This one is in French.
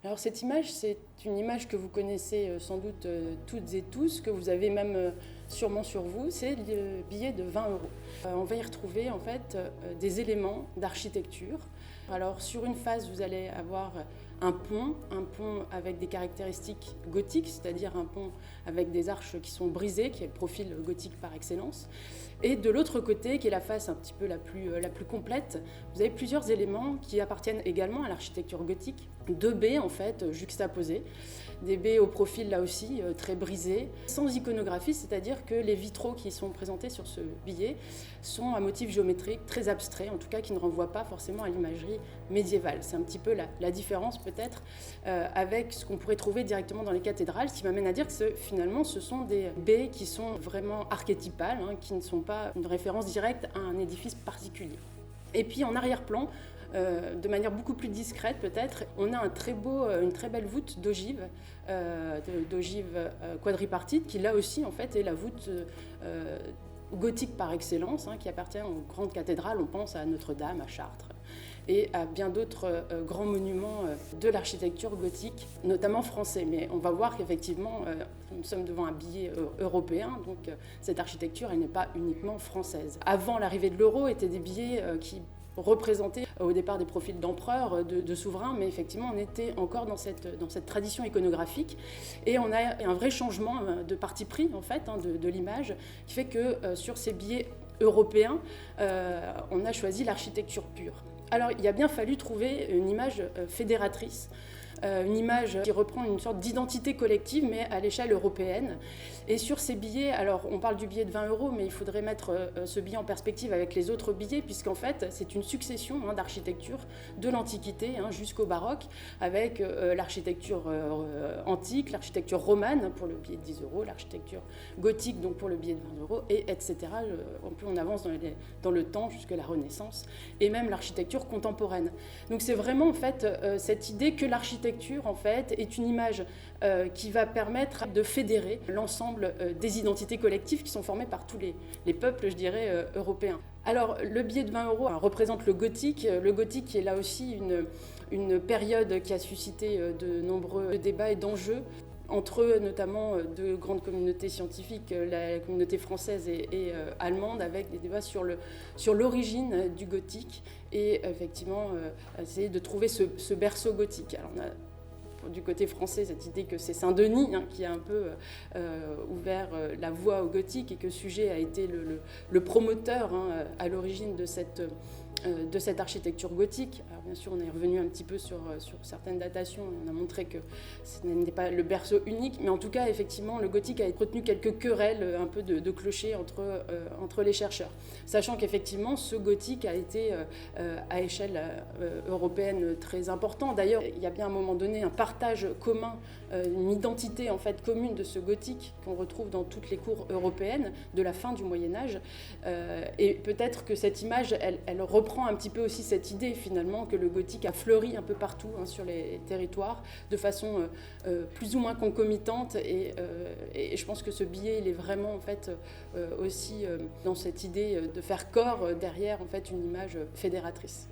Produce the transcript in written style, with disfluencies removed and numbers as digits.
Alors cette image, c'est une image que vous connaissez sans doute toutes et tous, que vous avez même sûrement sur vous, c'est le billet de 20 euros. On va y retrouver en fait des éléments d'architecture. Alors sur une face, vous allez avoir un pont avec des caractéristiques gothiques, c'est-à-dire un pont avec des arches qui sont brisées, qui est le profil gothique par excellence. Et de l'autre côté, qui est la face un petit peu la plus complète, vous avez plusieurs éléments qui appartiennent également à l'architecture gothique. Deux baies en fait juxtaposées, des baies au profil là aussi très brisées, sans iconographie, c'est-à-dire que les vitraux qui sont présentés sur ce billet sont à motif géométrique très abstrait, en tout cas qui ne renvoient pas forcément à l'imagerie médiévale. C'est un petit peu la différence peut-être avec ce qu'on pourrait trouver directement dans les cathédrales, ce qui m'amène à dire que finalement ce sont des baies qui sont vraiment archétypales, qui ne sont pas une référence directe à un édifice particulier. Et puis en arrière-plan, de manière beaucoup plus discrète peut-être, on a une très belle voûte d'ogive, quadripartite, qui là aussi en fait est la voûte gothique par excellence, qui appartient aux grandes cathédrales. On pense à Notre-Dame, à Chartres et à bien d'autres grands monuments de l'architecture gothique, notamment français. Mais on va voir qu'effectivement, nous sommes devant un billet européen, donc cette architecture, elle n'est pas uniquement française. Avant l'arrivée de l'euro, étaient des billets qui représentaient au départ des profils d'empereurs, de souverains, mais effectivement on était encore dans cette tradition iconographique, et on a un vrai changement de parti pris en fait de l'image, qui fait que sur ces billets européens, on a choisi l'architecture pure. Alors il a bien fallu trouver une image fédératrice, une image qui reprend une sorte d'identité collective, mais à l'échelle européenne. Et sur ces billets, alors on parle du billet de 20 euros, mais il faudrait mettre ce billet en perspective avec les autres billets, puisqu'en fait c'est une succession d'architecture de l'Antiquité jusqu'au baroque, avec l'architecture antique, l'architecture romane pour le billet de 10 euros, l'architecture gothique donc pour le billet de 20 euros, et etc. Plus on avance dans le temps jusqu'à la Renaissance, et même l'architecture contemporaine. Donc c'est vraiment en fait cette idée que l'architecture en fait est une image qui va permettre de fédérer l'ensemble des identités collectives qui sont formées par tous les peuples, je dirais, européens. Alors le billet de 20 euros représente le gothique qui est là aussi une période qui a suscité de nombreux débats et d'enjeux entre notamment deux grandes communautés scientifiques, la communauté française et allemande, avec des débats sur l'origine du gothique et effectivement essayer de trouver ce berceau gothique. Alors on a du côté français cette idée que c'est Saint-Denis qui a un peu ouvert la voie au gothique, et que Suger a été le promoteur à l'origine de cette architecture gothique. Alors bien sûr, on est revenu un petit peu sur certaines datations, on a montré que ce n'était pas le berceau unique, mais en tout cas, effectivement, le gothique a entretenu quelques querelles un peu de clochers entre les chercheurs. Sachant qu'effectivement, ce gothique a été à échelle européenne très important. D'ailleurs, il y a bien à un moment donné un partage commun, une identité en fait commune de ce gothique qu'on retrouve dans toutes les cours européennes de la fin du Moyen-Âge. Et peut-être que cette image, elle reprend un petit peu aussi cette idée finalement que le gothique a fleuri un peu partout sur les territoires de façon plus ou moins concomitante, et je pense que ce billet il est vraiment en fait aussi dans cette idée de faire corps derrière en fait une image fédératrice.